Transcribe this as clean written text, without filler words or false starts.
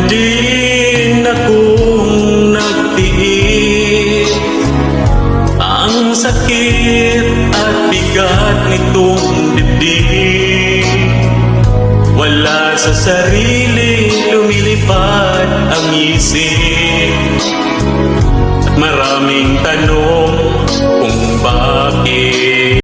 din akong nagtiis ang sakit at bigat nitong dibdib. Wala sa sarili, lumilipad ang isip, at maraming tanong kung bakit.